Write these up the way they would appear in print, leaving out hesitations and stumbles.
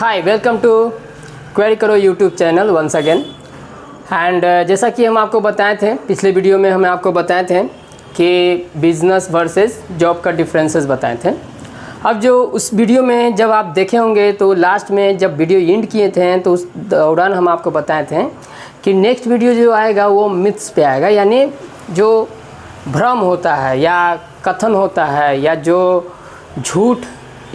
Hi, welcome to query karo YouTube channel once again. And जैसा कि हम आपको बताए थे पिछले वीडियो में, हमें आपको बताए थे कि बिज़नेस वर्सेस जॉब का डिफरेंसेस बताए थे। अब जो उस वीडियो में जब आप देखे होंगे तो लास्ट में जब वीडियो एंड किए थे तो उस दौरान हम आपको बताए थे कि नेक्स्ट वीडियो जो आएगा वो मिथ्स पे आएगा, यानी जो भ्रम होता है या कथन होता है या जो झूठ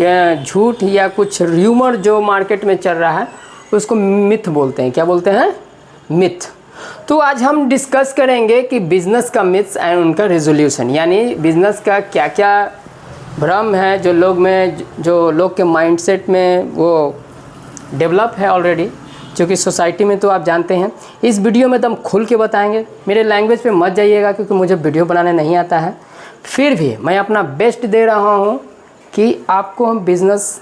या कुछ र्यूमर जो मार्केट में चल रहा है उसको मिथ बोलते हैं। क्या बोलते हैं? मिथ। तो आज हम डिस्कस करेंगे कि बिज़नेस का मिथ्स एंड उनका रेजोल्यूशन, यानी बिज़नेस का क्या क्या भ्रम है जो लोग के माइंडसेट में वो डेवलप है ऑलरेडी, जो कि सोसाइटी में तो आप जानते हैं। इस वीडियो में तो हम खुल के बताएंगे, मेरे लैंग्वेज पे मत जाइएगा क्योंकि मुझे वीडियो बनाने नहीं आता है। फिर भी मैं अपना बेस्ट दे रहा हूँ कि आपको हम बिज़नेस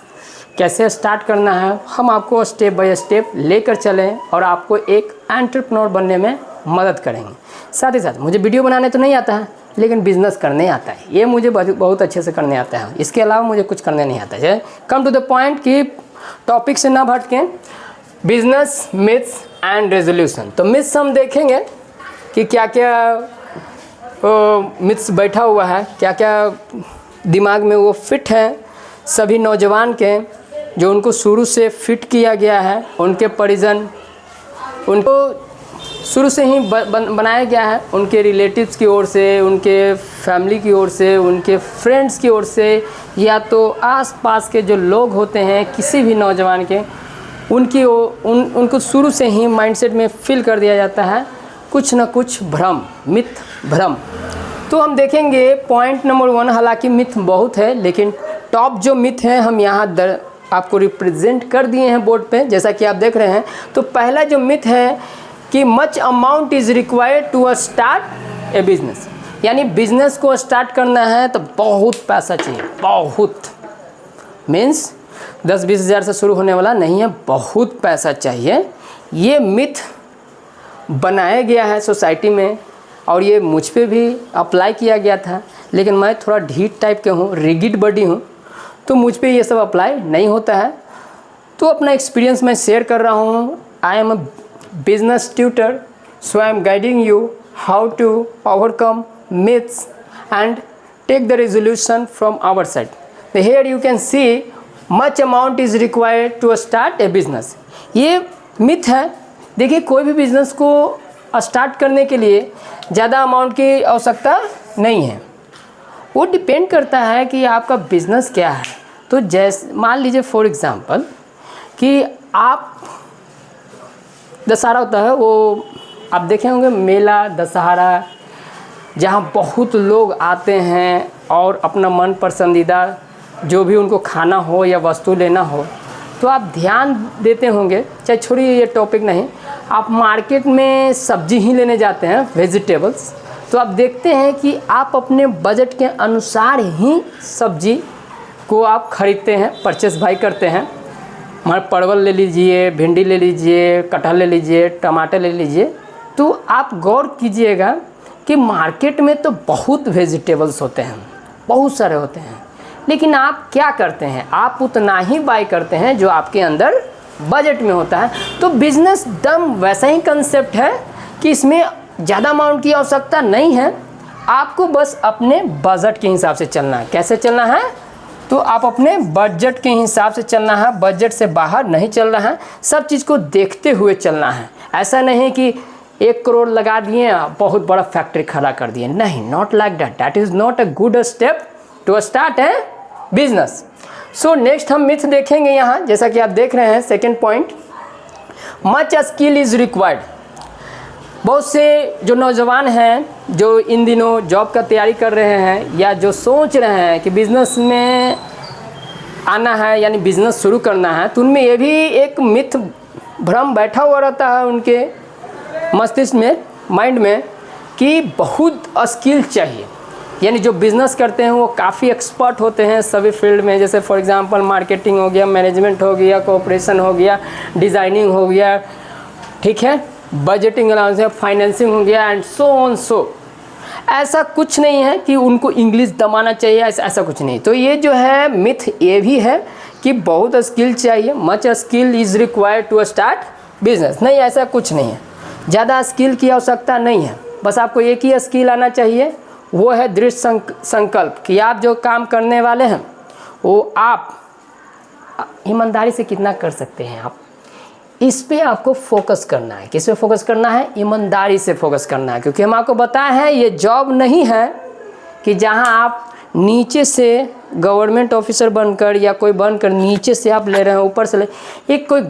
कैसे स्टार्ट करना है, हम आपको स्टेप बाय स्टेप लेकर चलें और आपको एक एंटरप्रेन्योर बनने में मदद करेंगे। साथ ही साथ मुझे वीडियो बनाने तो नहीं आता है, लेकिन बिज़नेस करने आता है, ये मुझे बहुत अच्छे से करने आता है। इसके अलावा मुझे कुछ करने नहीं आता है। कम टू द पॉइंट कि टॉपिक से ना भटकें। Business myths and resolution. तो मिथ्स हम देखेंगे कि क्या क्या मिथ्स बैठा हुआ है, क्या क्या दिमाग में वो फिट है सभी नौजवान के, जो उनको शुरू से फिट किया गया है, उनके परिजन, उनको शुरू से ही बनाया गया है, उनके रिलेटिव्स की ओर से, उनके फैमिली की ओर से, उनके फ्रेंड्स की ओर से, या तो आसपास के जो लोग होते हैं किसी भी नौजवान के, उनको शुरू से ही माइंडसेट में फिल कर दिया जाता है कुछ ना कुछ भ्रम, मिथ, भ्रम। तो हम देखेंगे पॉइंट नंबर 1। हालांकि मिथ बहुत है, लेकिन टॉप जो मिथ है हम यहाँ आपको रिप्रेजेंट कर दिए हैं बोर्ड पे, जैसा कि आप देख रहे हैं। तो पहला जो मिथ है कि much amount is required to start a business, यानी बिज़नेस को स्टार्ट करना है तो बहुत पैसा चाहिए। बहुत मीन्स 10-20 हज़ार से शुरू होने वाला नहीं है, बहुत पैसा चाहिए। ये मिथ बनाया गया है सोसाइटी में और ये मुझ पे भी अप्लाई किया गया था, लेकिन मैं थोड़ा ढीठ टाइप के हूँ, रिगिड बॉडी हूँ, तो मुझ पे ये सब अप्लाई नहीं होता है। तो अपना एक्सपीरियंस मैं शेयर कर रहा हूँ। I am a business tutor, so I am guiding you how to overcome myths and take the resolution from our side. तो here you can see much amount is required to start a business. ये myth है। देखिए, कोई भी business को start करने के लिए ज़्यादा अमाउंट की आवश्यकता नहीं है। वो डिपेंड करता है कि आपका बिज़नेस क्या है। तो जैसे मान लीजिए फॉर एग्ज़ाम्पल कि आप दशहरा होता है, वो आप देखे होंगे मेला दशहरा, जहाँ बहुत लोग आते हैं और अपना मन पसंदीदा जो भी उनको खाना हो या वस्तु लेना हो, तो आप ध्यान देते होंगे, चाहे छोड़िए ये टॉपिक नहीं, आप मार्केट में सब्जी ही लेने जाते हैं, वेजिटेबल्स, तो आप देखते हैं कि आप अपने बजट के अनुसार ही सब्जी को आप ख़रीदते हैं, परचेस भाई करते हैं। हमारे परवल ले लीजिए, भिंडी ले लीजिए, कटहल ले लीजिए, टमाटर ले लीजिए। तो आप गौर कीजिएगा कि मार्केट में तो बहुत वेजिटेबल्स होते हैं, बहुत सारे होते हैं, लेकिन आप क्या करते हैं? आप उतना ही बाय करते हैं जो आपके अंदर बजट में होता है। तो बिज़नेस दम वैसा ही कंसेप्ट है कि इसमें ज़्यादा अमाउंट की आवश्यकता नहीं है, आपको बस अपने बजट के हिसाब से चलना है। कैसे चलना है? तो आप अपने बजट के हिसाब से चलना है, बजट से बाहर नहीं चलना है, सब चीज़ को देखते हुए चलना है। ऐसा नहीं कि 1 करोड़ लगा दिए, बहुत बड़ा फैक्ट्री खड़ा कर दिए, नहीं, not like that. That is not a good step to start a business. So next हम मिथ देखेंगे यहाँ, जैसा कि आप देख रहे हैं second point, much skill is required. बहुत से जो नौजवान हैं जो इन दिनों जॉब का तैयारी कर रहे हैं या जो सोच रहे हैं कि बिज़नेस में आना है, यानी बिज़नेस शुरू करना है, तो उनमें ये भी एक मिथ भ्रम बैठा हुआ रहता है उनके मस्तिष्क में, माइंड में, कि बहुत स्किल चाहिए। यानी जो बिज़नेस करते हैं वो काफ़ी एक्सपर्ट होते हैं सभी फील्ड में, जैसे फॉर एग्जांपल मार्केटिंग हो गया, मैनेजमेंट हो गया, कोऑपरेशन हो गया, डिज़ाइनिंग हो गया, ठीक है, बजटिंग अलाउंस है, फाइनेंसिंग हो गया, एंड सो ऑन सो। ऐसा कुछ नहीं है कि उनको इंग्लिश दबाना चाहिए, ऐसा कुछ नहीं। तो ये जो है मिथ ये भी है कि बहुत स्किल चाहिए, much skill is required to start business. नहीं, ऐसा कुछ नहीं है, ज़्यादा स्किल की आवश्यकता नहीं है। बस आपको एक ही स्किल आना चाहिए, वो है दृढ़ संकल्प कि आप जो काम करने वाले हैं वो आप ईमानदारी से कितना कर सकते हैं। आप इस पे आपको फोकस करना है। किस पे फोकस करना है? ईमानदारी से फोकस करना है। क्योंकि हम आपको बताए हैं ये जॉब नहीं है कि जहां आप नीचे से गवर्नमेंट ऑफिसर बनकर या कोई बनकर नीचे से आप ले रहे हैं, ऊपर से ले, ये कोई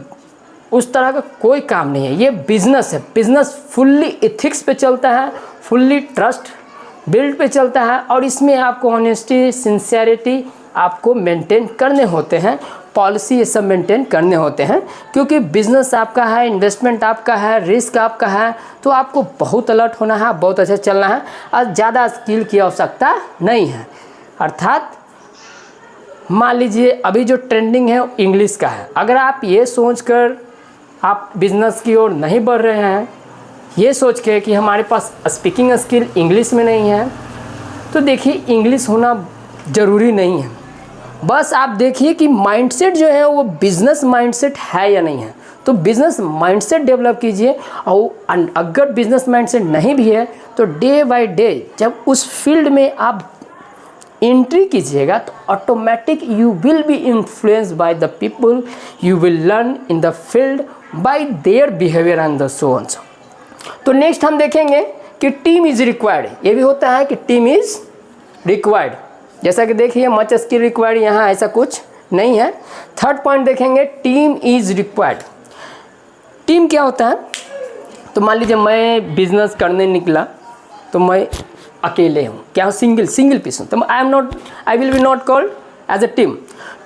उस तरह का कोई काम नहीं है। ये बिजनेस है। बिजनेस फुल्ली एथिक्स पे चलता है, फुल्ली ट्रस्ट बिल्ड पे चलता है, और इसमें आपको ऑनेस्टी, सिंसियरिटी आपको मेंटेन करने होते हैं, पॉलिसी ये सब मेंटेन करने होते हैं। क्योंकि बिजनेस आपका है, इन्वेस्टमेंट आपका है, रिस्क आपका है, तो आपको बहुत अलर्ट होना है, बहुत अच्छा चलना है, और ज़्यादा स्किल की आवश्यकता नहीं है। अर्थात मान लीजिए अभी जो ट्रेंडिंग है इंग्लिश का है। अगर आप ये सोचकर आप बिज़नेस की ओर नहीं बढ़ रहे हैं, ये सोच के कि हमारे पास स्पीकिंग स्किल इंग्लिश में नहीं है, तो देखिए इंग्लिश होना ज़रूरी नहीं है। बस आप देखिए कि माइंडसेट जो है वो बिज़नेस माइंडसेट है या नहीं है। तो बिज़नेस माइंडसेट डेवलप कीजिए, और अगर बिज़नेस माइंडसेट नहीं भी है तो डे बाय डे जब उस फील्ड में आप एंट्री कीजिएगा तो automatic you will be influenced by the people, you will learn in the field bye their behaviour and the so on. तो नेक्स्ट हम देखेंगे कि टीम इज़ रिक्वायर्ड। ये भी होता है कि टीम इज़ रिक्वायर्ड। जैसा कि देखिए मच स्किल रिक्वायर्ड, यहाँ ऐसा कुछ नहीं है। थर्ड पॉइंट देखेंगे, टीम इज़ रिक्वायर्ड। टीम क्या होता है? तो मान लीजिए मैं बिजनेस करने निकला तो मैं अकेले हूँ, क्या हूँ? सिंगल पीस हूँ, तो I will be not called as a team.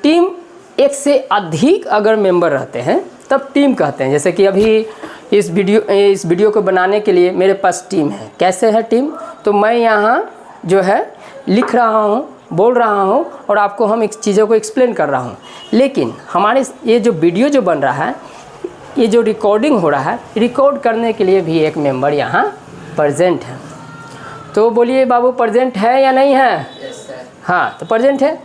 Team एक से अधिक अगर मेंबर रहते हैं तब टीम कहते हैं। जैसे कि अभी इस वीडियो को बनाने के लिए मेरे पास टीम है। कैसे है टीम? तो मैं यहाँ जो है लिख रहा हूँ, बोल रहा हूँ, और आपको हम एक चीज़ों को एक्सप्लेन कर रहा हूँ। लेकिन हमारे ये जो वीडियो जो बन रहा है, ये जो रिकॉर्डिंग हो रहा है, रिकॉर्ड करने के लिए भी एक मेंबर यहाँ प्रेजेंट है। तो बोलिए बाबू, प्रेजेंट है या नहीं है? हाँ, तो प्रेजेंट है।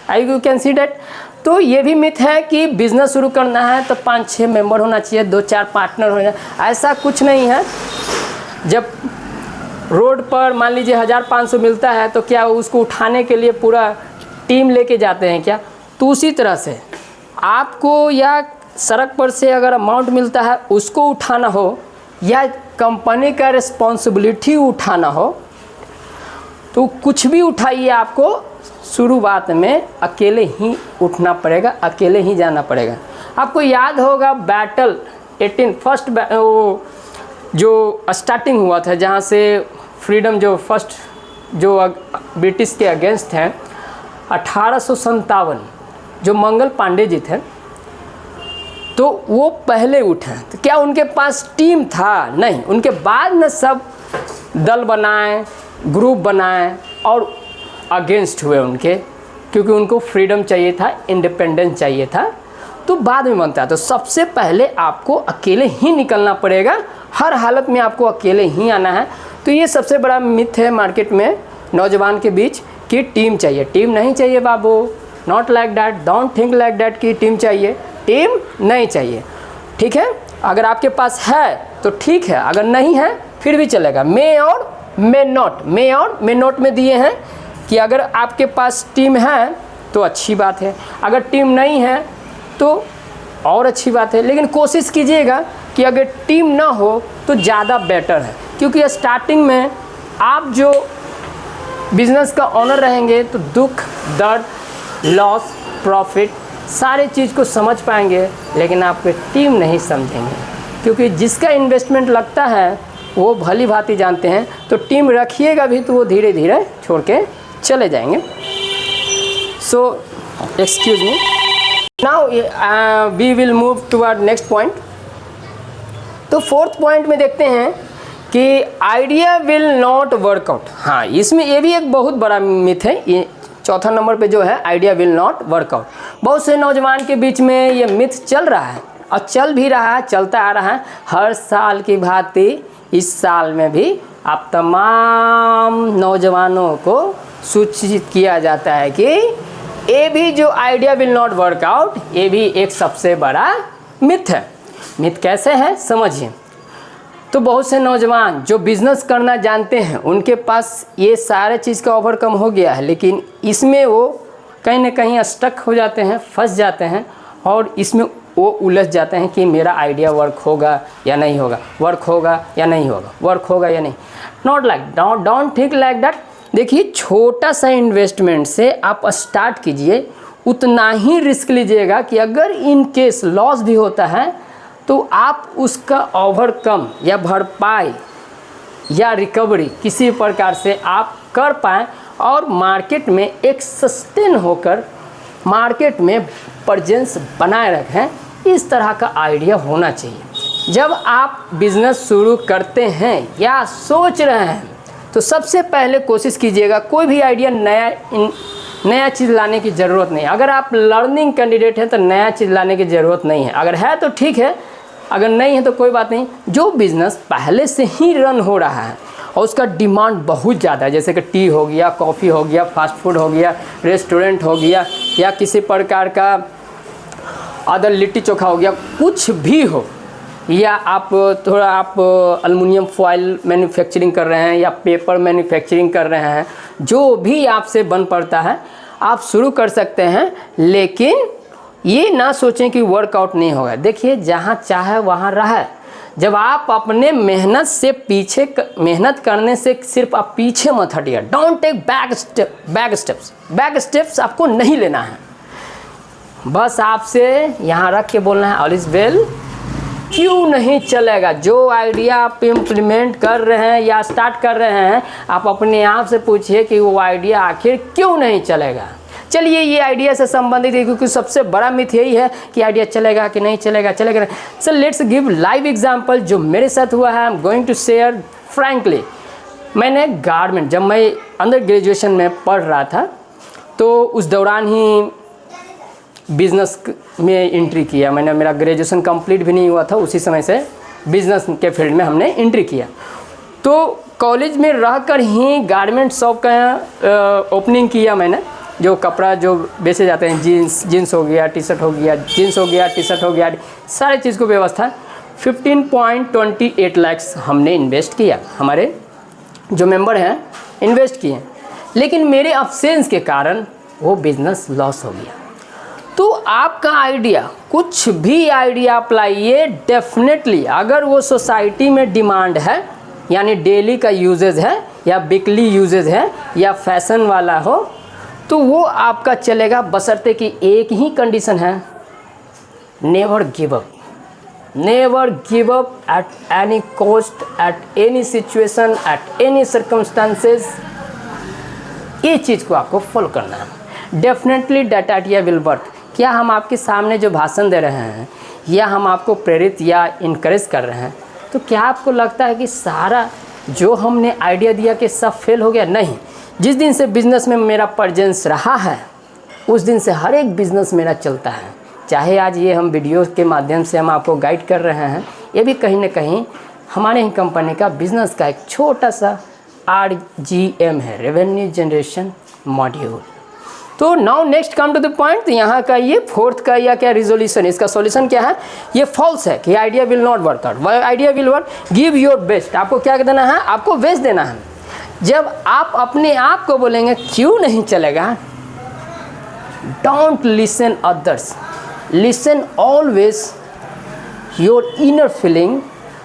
आई यू कैन सी डैट। तो ये भी मिथ है कि बिज़नेस शुरू करना है तो 5-6 मेंबर होना चाहिए, 2-4 पार्टनर होना, ऐसा कुछ नहीं है। जब रोड पर मान लीजिए 1500 मिलता है तो क्या उसको उठाने के लिए पूरा टीम लेके जाते हैं क्या? तो उसी तरह से आपको या सड़क पर से अगर अमाउंट मिलता है उसको उठाना हो, या कंपनी का रिस्पॉन्सिबिलिटी उठाना हो, तो कुछ भी उठाइए, आपको शुरुआत में अकेले ही उठना पड़ेगा, अकेले ही जाना पड़ेगा। आपको याद होगा बैटल 18 फर्स्ट जो स्टार्टिंग हुआ था, जहाँ से फ्रीडम जो फर्स्ट जो ब्रिटिश के अगेंस्ट हैं, 1857, जो मंगल पांडे जी थे, तो वो पहले उठे। तो क्या उनके पास टीम था? नहीं। उनके बाद में सब दल बनाए, ग्रुप बनाए और अगेंस्ट हुए उनके, क्योंकि उनको फ्रीडम चाहिए था, इंडिपेंडेंस चाहिए था, तो बाद में बनता है। तो सबसे पहले आपको अकेले ही निकलना पड़ेगा, हर हालत में आपको अकेले ही आना है। तो ये सबसे बड़ा मिथ है मार्केट में नौजवान के बीच कि टीम चाहिए। टीम नहीं चाहिए बाबू, not like that, don't think like that कि टीम चाहिए। टीम नहीं चाहिए, ठीक है? अगर आपके पास है तो ठीक है, अगर नहीं है फिर भी चलेगा। मे और मे नॉट, मे और मे नॉट में दिए हैं कि अगर आपके पास टीम है तो अच्छी बात है, अगर टीम नहीं है तो और अच्छी बात है। लेकिन कोशिश कीजिएगा कि अगर टीम ना हो तो ज़्यादा बेटर है, क्योंकि स्टार्टिंग में आप जो बिज़नेस का ऑनर रहेंगे तो दुख, दर्द, लॉस, प्रॉफिट सारे चीज़ को समझ पाएंगे, लेकिन आपकी टीम नहीं समझेंगे, क्योंकि जिसका इन्वेस्टमेंट लगता है वो भली भांति जानते हैं। तो टीम रखिएगा भी तो वो धीरे धीरे छोड़ के चले जाएंगे। So excuse me, now we will move toward next point. तो फोर्थ पॉइंट में देखते हैं कि आइडिया विल नॉट वर्कआउट। हाँ, इसमें ये भी एक बहुत बड़ा मिथ है। ये चौथा नंबर पे जो है आइडिया विल नॉट वर्कआउट। बहुत से नौजवान के बीच में ये मिथ चल रहा है, और चल भी रहा है, चलता आ रहा है। हर साल की भांति इस साल में भी आप तमाम नौजवानों को सूचित किया जाता है कि ये भी जो idea will not work out, ये भी एक सबसे बड़ा मिथ है। मिथ कैसे है समझिए। तो बहुत से नौजवान जो बिज़नेस करना जानते हैं उनके पास ये सारे चीज़ का ओवरकम हो गया है, लेकिन इसमें वो कहीं ना कहीं स्टक हो जाते हैं, फंस जाते हैं और इसमें वो उलझ जाते हैं कि मेरा आइडिया वर्क होगा या नहीं होगा, वर्क होगा या नहीं होगा, वर्क होगा या नहीं। Not like, don't think like that. देखिए, छोटा सा इन्वेस्टमेंट से आप स्टार्ट कीजिए, उतना ही रिस्क लीजिएगा कि अगर इन केस लॉस भी होता है तो आप उसका ओवरकम या भरपाई या रिकवरी किसी प्रकार से आप कर पाएँ और मार्केट में एक सस्टेन होकर मार्केट में प्रेजेंस बनाए रखें। इस तरह का आइडिया होना चाहिए। जब आप बिज़नेस शुरू करते हैं या सोच रहे हैं तो सबसे पहले कोशिश कीजिएगा कोई भी आइडिया नया चीज़ लाने की ज़रूरत नहीं है। अगर आप लर्निंग कैंडिडेट हैं तो नया चीज़ लाने की ज़रूरत नहीं है, अगर है तो ठीक है, अगर नहीं है तो कोई बात नहीं। जो बिज़नेस पहले से ही रन हो रहा है और उसका डिमांड बहुत ज़्यादा है, जैसे कि टी हो गया, कॉफ़ी हो गया, फास्ट फूड हो गया, रेस्टोरेंट हो गया या किसी प्रकार का अदर लिट्टी चोखा हो गया, कुछ भी हो, या आप एल्युमिनियम फॉयल मैन्युफैक्चरिंग कर रहे हैं या पेपर मैन्युफैक्चरिंग कर रहे हैं, जो भी आपसे बन पड़ता है आप शुरू कर सकते हैं। लेकिन ये ना सोचें कि वर्कआउट नहीं होगा। देखिए, जहाँ चाहे वहाँ रहा। जब आप अपने मेहनत से मेहनत करने से सिर्फ आप पीछे मत हटिए। डोंट टेक बैक स्टेप्स आपको नहीं लेना है। बस आपसे यहाँ रख के बोलना है ऑल इज वेल। क्यों नहीं चलेगा? जो आइडिया आप इम्प्लीमेंट कर रहे हैं या स्टार्ट कर रहे हैं, आप अपने आप से पूछिए कि वो आइडिया आखिर क्यों नहीं चलेगा। चलिए, ये आइडिया से संबंधित है क्योंकि सबसे बड़ा मिथ यही है कि आइडिया चलेगा कि नहीं चलेगा, चलेगा नहीं। So let's give live example जो मेरे साथ हुआ है। I am going to share frankly. मैंने गारमेंट, जब मैं अंडर ग्रेजुएशन में पढ़ रहा था तो उस दौरान ही बिज़नेस में एंट्री किया मैंने। मेरा ग्रेजुएशन कंप्लीट भी नहीं हुआ था, उसी समय से बिज़नेस के फील्ड में हमने एंट्री किया। तो कॉलेज में रहकर ही गारमेंट शॉप का ओपनिंग किया मैंने। जो कपड़ा जो बेचे जाते हैं, जीन्स हो गया, टी शर्ट हो गया, जीन्स हो गया, टी शर्ट हो गया, सारे चीज़ को व्यवस्था 15.28 लाख हमने इन्वेस्ट किया। हमारे जो मेंबर हैं इन्वेस्ट किए, लेकिन मेरे अब्सेंस के कारण वो बिज़नेस लॉस हो गया। तो आपका आइडिया, कुछ भी आइडिया आप लाइए, डेफिनेटली अगर वो सोसाइटी में डिमांड है, यानी डेली का यूजेज है या वीकली यूजेज है या फैशन वाला हो, तो वो आपका चलेगा, बशर्ते कि एक ही कंडीशन है, never give up. Never give up at any cost, at any situation, at any circumstances. ये चीज़ को आपको फॉलो करना है। Definitely that idea will work. क्या हम आपके सामने जो भाषण दे रहे हैं या हम आपको प्रेरित या इनकरेज कर रहे हैं, तो क्या आपको लगता है कि सारा जो हमने आइडिया दिया कि सब फेल हो गया? नहीं। जिस दिन से बिज़नेस में मेरा प्रेजेंस रहा है, उस दिन से हर एक बिज़नेस मेरा चलता है। चाहे आज ये हम वीडियो के माध्यम से हम आपको गाइड कर रहे हैं, ये भी कहीं ना कहीं हमारे ही कंपनी का बिज़नेस का एक छोटा सा RGM है, रेवेन्यू जनरेशन मॉड्यूल। तो now next come to the point. यहाँ का ये फोर्थ का या क्या रिजोल्यूशन, इसका सॉल्यूशन क्या है? ये फॉल्स है कि idea will not work out. Idea will work. Give your best. आपको क्या देना है? आपको बेस्ट देना है। जब आप अपने आप को बोलेंगे क्यों नहीं चलेगा, don't listen others, listen always your inner feeling,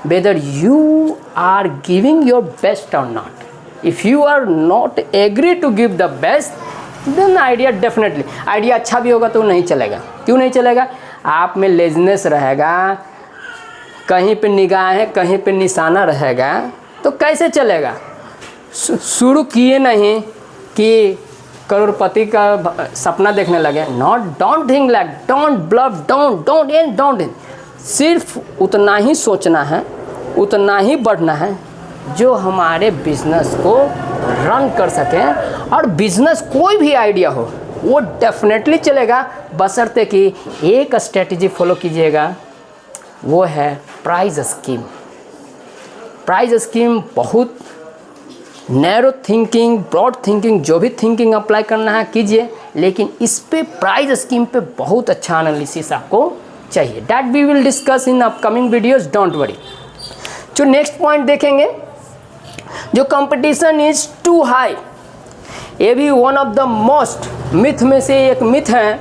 whether you are giving your best और not. If you are not agree to give the best, then idea definitely, idea अच्छा भी होगा तो नहीं चलेगा। क्यों नहीं चलेगा? आप में लेजनेस रहेगा, कहीं पे निगाहें, कहीं पे निशाना रहेगा, तो कैसे चलेगा? शुरू किए नहीं कि करोड़पति का सपना देखने लगे। Don't think like, don't bluff, don't in. सिर्फ उतना ही सोचना है, उतना ही बढ़ना है जो हमारे बिजनेस को रन कर सकें। और बिजनेस कोई भी आइडिया हो वो डेफिनेटली चलेगा, बशर्ते कि एक स्ट्रेटजी फॉलो कीजिएगा, वो है प्राइस स्कीम। प्राइस स्कीम बहुत नैरो थिंकिंग, ब्रॉड थिंकिंग, जो भी थिंकिंग अप्लाई करना है कीजिए, लेकिन इस पे प्राइस स्कीम पे बहुत अच्छा एनालिसिस आपको चाहिए। That we will discuss in upcoming videos, don't worry. जो नेक्स्ट पॉइंट देखेंगे, जो कंपटीशन इज टू हाई, ये भी one of the most myth में से एक मिथ है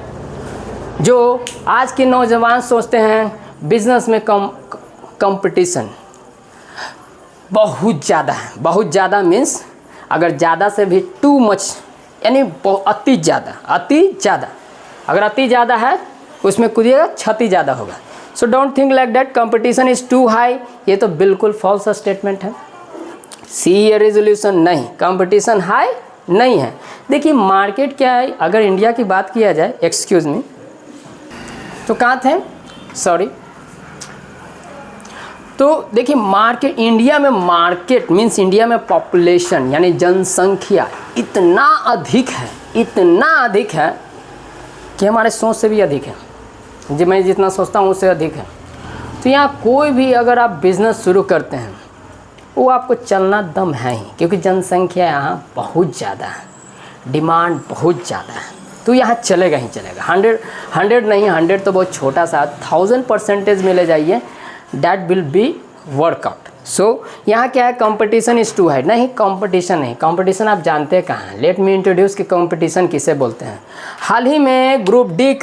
जो आज के नौजवान सोचते हैं बिजनेस में कंपटीशन बहुत ज़्यादा है। बहुत ज़्यादा मीन्स अगर ज़्यादा से भी टू मच, यानी अति ज़्यादा, अगर अति ज़्यादा है उसमें कूदिएगा क्षति ज़्यादा होगा। So don't think like that competition is too high, ये तो बिल्कुल फॉल्स स्टेटमेंट है। सी ए रेजोल्यूशन नहीं, कंपटीशन हाई नहीं है। देखिए मार्केट क्या है, अगर इंडिया की बात किया जाए, एक्सक्यूज़ मी, तो कहाँ थे, सॉरी, तो देखिए मार्केट, इंडिया में मार्केट मीन्स इंडिया में पॉपुलेशन यानी जनसंख्या इतना अधिक है कि हमारे सोच से भी अधिक है, जो मैं जितना सोचता हूँ उससे अधिक है। तो यहाँ कोई भी अगर आप बिज़नेस शुरू करते हैं वो आपको चलना दम है ही, क्योंकि जनसंख्या यहाँ बहुत ज़्यादा है, डिमांड बहुत ज़्यादा है, तो यहाँ चलेगा ही चलेगा। 100 नहीं, 100 तो बहुत छोटा सा, 1000% में ले जाइए, that will be workout. So यहाँ क्या है, कंपटीशन इज़ टू हाई नहीं, कंपटीशन नहीं, कंपटीशन आप जानते हैं कहाँ है। लेट मी इंट्रोड्यूस कि कंपटीशन किसे बोलते हैं। हाल ही में ग्रुप डी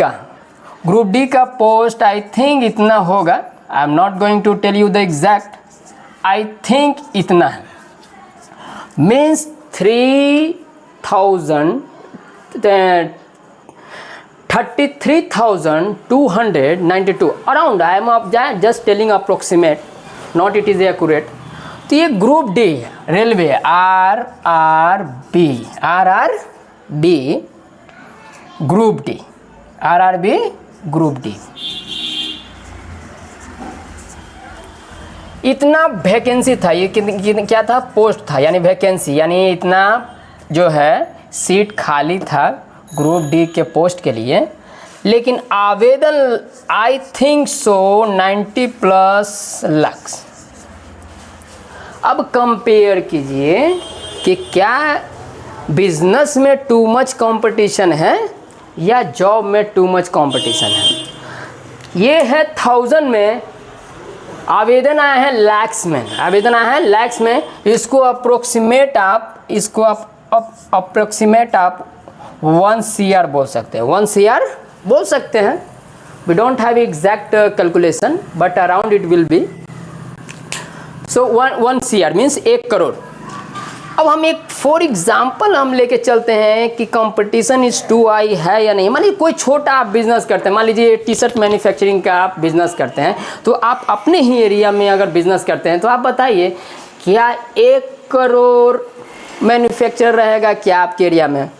का पोस्ट आई थिंक इतना होगा, I am not going to tell you the exact, I think इतना है, means 33,292 around, I am just telling approximate, not it is accurate. तो ये group D railway RRB group D इतना vacancy था, ये क्या था, पोस्ट था, यानी वैकेंसी, यानी इतना जो है सीट खाली था ग्रुप डी के पोस्ट के लिए, लेकिन आवेदन आई थिंक सो 90+ लाख। अब कंपेयर कीजिए कि क्या बिजनेस में टू मच कंपटीशन है या जॉब में टू मच कंपटीशन है। ये है 1000 में, आवेदन आया है लैक्स में, इसको अप्रोक्सीमेट आप 1 CR बोल सकते हैं, 1 CR बोल सकते हैं। We don't have exact calculation but around it will be, so 1 CR means 1 crore. अब हम एक फॉर एग्जाम्पल हम लेके चलते हैं कि कंपटीशन इज टू हाई है या नहीं। मान लीजिए कोई छोटा आप बिजनेस करते हैं, मान लीजिए टी शर्ट मैन्युफैक्चरिंग का आप बिजनेस करते हैं, तो आप अपने ही एरिया में अगर बिजनेस करते हैं तो आप बताइए क्या 1 करोड़ मैन्युफैक्चरर रहेगा क्या आपके एरिया में।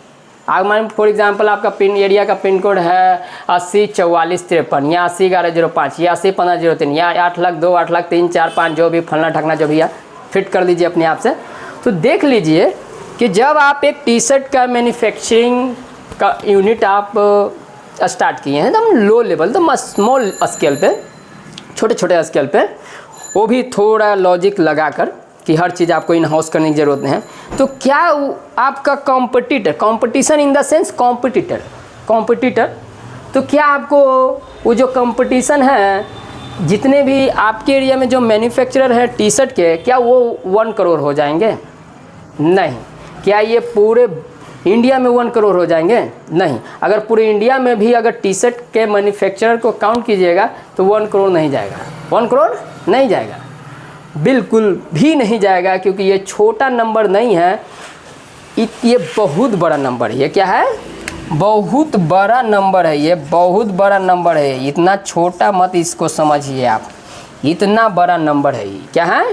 अगर मान फॉर एग्जांपल आपका एरिया का पिन कोड है 804453 या 801105 या 801503 या 8,02,000 8,03,000 4 5 जो भी फलना ठगना जो भी है फिट कर लीजिए अपने आप से। तो देख लीजिए कि जब आप एक टी शर्ट का मैन्युफैक्चरिंग का यूनिट आप स्टार्ट किए हैं एकदम लो लेवल, एकदम स्मॉल स्केल पे, छोटे छोटे स्केल पे, वो भी थोड़ा लॉजिक लगाकर कि हर चीज़ आपको इन हाउस करने की ज़रूरत नहीं है, तो क्या आपका competition in the sense competitor, तो क्या आपको वो जो कंपटीशन है, जितने भी आपके एरिया में जो मैन्युफैक्चरर है टी शर्ट के, क्या वो 1 करोड़ हो जाएंगे? नहीं। क्या ये पूरे इंडिया में 1 करोड़ हो जाएंगे? नहीं। अगर पूरे इंडिया में भी अगर टी शर्ट के मैन्युफैक्चरर को काउंट कीजिएगा तो 1 करोड़ नहीं जाएगा, 1 करोड़ नहीं जाएगा, बिल्कुल भी नहीं जाएगा, क्योंकि ये छोटा नंबर नहीं है, ये बहुत बड़ा नंबर है। ये क्या है? बहुत बड़ा नंबर है, ये बहुत बड़ा नंबर है। इतना छोटा मत इसको समझिए आप, इतना बड़ा नंबर है। ये क्या है?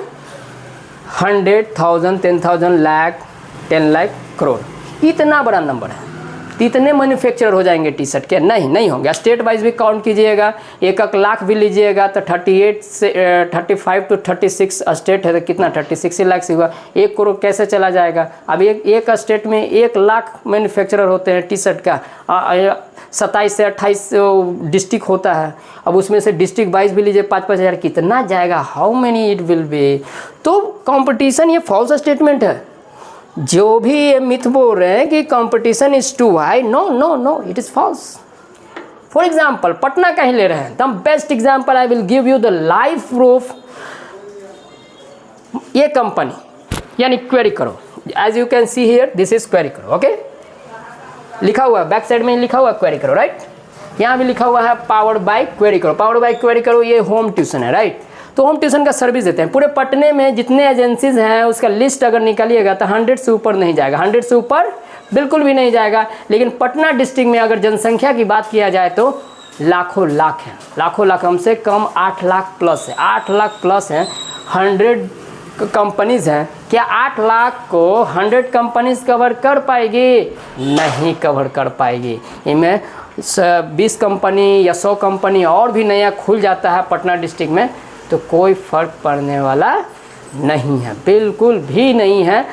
100,000 10,000 लाख 10 लाख करोड़, इतना बड़ा नंबर है। इतने मैन्युफैक्चरर हो जाएंगे टी शर्ट के? नहीं होंगे। स्टेट वाइज भी काउंट कीजिएगा, 1 लाख भी लीजिएगा तो 38 से 35 to 36 स्टेट है, तो कितना 36 लाख से हुआ, 1 करोड़ कैसे चला जाएगा? अब एक स्टेट में 1 लाख मैन्युफैक्चरर होते हैं टी शर्ट का, 27 से 28 डिस्ट्रिक्ट होता है। अब उसमें से डिस्ट्रिक्ट वाइज भी लीजिए 5-5 हज़ार, कितना जाएगा? How many it will be? तो कंपटीशन ये फॉल्स स्टेटमेंट है। जो भी ये मिथ बोल रहे हैं कि competition is too high, no no no, it is false. For example Patna का ही ले रहे हैं, the best example I will give you the live proof. ये कंपनी यानी query karo, as you can see here this is query karo, okay लिखा हुआ है बैक साइड में लिखा हुआ है क्वेरी करो, राइट। यहाँ भी लिखा हुआ है पावर्ड बाय क्वेरी करो, पावर्ड बाय क्वेरी करो, ये होम ट्यूशन है, राइट। तो होम ट्यूशन का सर्विस देते हैं। पूरे पटने में जितने एजेंसीज हैं उसका लिस्ट अगर निकालिएगा तो 100 से ऊपर नहीं जाएगा, 100 से ऊपर बिल्कुल भी नहीं जाएगा। लेकिन पटना डिस्ट्रिक्ट में अगर जनसंख्या की बात किया जाए तो लाखों लाख हैं, लाखों लाख, कम से कम 8 लाख प्लस है, 8 लाख प्लस हैं। 100 कंपनीज़ हैं, क्या 8 लाख को 100 कंपनीज़ कवर कर पाएगी? नहीं कवर कर पाएगी। इनमें 20 कंपनी या 100 कंपनी और भी नया खुल जाता है पटना डिस्ट्रिक्ट में तो कोई फ़र्क पड़ने वाला नहीं है, बिल्कुल भी नहीं है।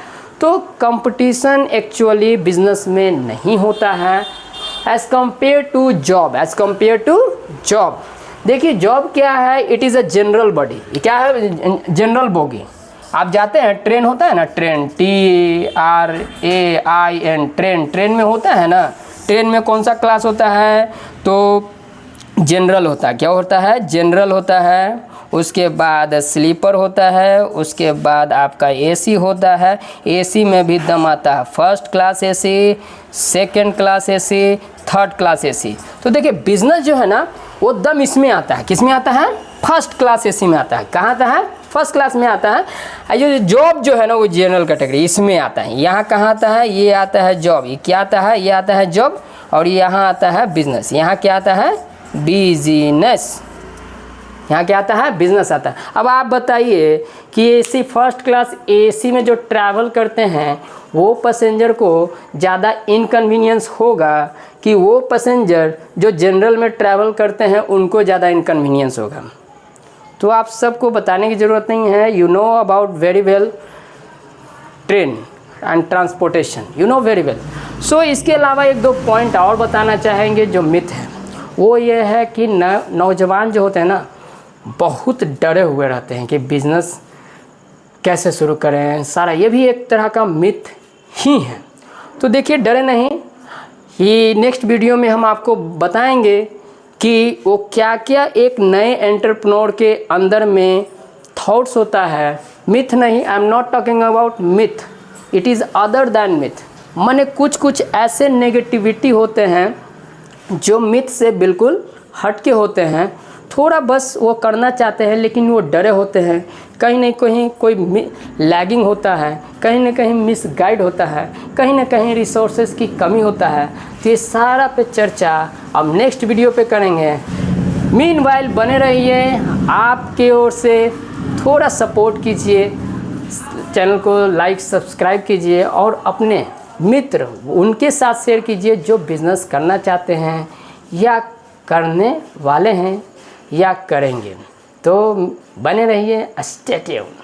तो कंपटीशन एक्चुअली बिजनेस में नहीं होता है as compare to job, as compare to job. देखिए जॉब क्या है, it is a general body, क्या है, जनरल बोगी। आप जाते हैं, ट्रेन होता है ना, ट्रेन TRAIN, ट्रेन, ट्रेन में होता है ना, ट्रेन में कौन सा क्लास होता है तो जनरल होता है। क्या होता है? जनरल होता है। उसके बाद स्लीपर होता है, उसके बाद आपका एसी होता है। एसी में भी दम आता है, first class AC, second class AC, third class AC. तो देखिए बिजनेस जो है ना वो दम इसमें आता है, किस में आता है? फर्स्ट क्लास एसी में आता है। कहाँ आता है? फर्स्ट क्लास में आता है। ये जॉब जो है ना वो जनरल कैटेगरी इसमें आता है। यहाँ कहाँ आता है? ये आता है जॉब। ये क्या आता है? ये आता है जॉब। और यहाँ आता है बिजनेस। यहाँ क्या आता है? बिजनेस। यहाँ क्या आता है? बिजनेस आता है। अब आप बताइए कि एसी फर्स्ट क्लास एसी में जो ट्रैवल करते हैं वो पैसेंजर को ज़्यादा इनकन्वीनियंस होगा कि वो पैसेंजर जो जनरल में ट्रैवल करते हैं उनको ज़्यादा इनकन्वीनियंस होगा? तो आप सबको बताने की ज़रूरत नहीं है, you know about very well train and transportation, you know very well. So इसके अलावा एक दो पॉइंट और बताना चाहेंगे जो मिथ है, वो ये है कि नौजवान जो होते हैं ना बहुत डरे हुए रहते हैं कि बिज़नेस कैसे शुरू करें सारा, ये भी एक तरह का मिथ ही है। तो देखिए डरे नहीं, ये नेक्स्ट वीडियो में हम आपको बताएंगे कि वो क्या क्या एक नए एंटरप्रेन्योर के अंदर में थॉट्स होता है। मिथ नहीं, आई am not talking about myth, it is other than myth. माने कुछ कुछ ऐसे नेगेटिविटी होते हैं जो मिथ से बिल्कुल हट के होते हैं। थोड़ा बस वो करना चाहते हैं लेकिन वो डरे होते हैं, कहीं ना कहीं कोई लैगिंग होता है, कहीं ना कहीं मिसगाइड होता है, कहीं ना कहीं रिसोर्सेज की कमी होता है। तो ये सारा पे चर्चा अब नेक्स्ट वीडियो पे करेंगे। मीनवाइल बने रहिए, आपके ओर से थोड़ा सपोर्ट कीजिए, चैनल को लाइक सब्सक्राइब कीजिए और अपने मित्र उनके साथ शेयर कीजिए जो बिज़नेस करना चाहते हैं या करने वाले हैं या करेंगे। तो बने रहिए, स्टे ट्यून्ड।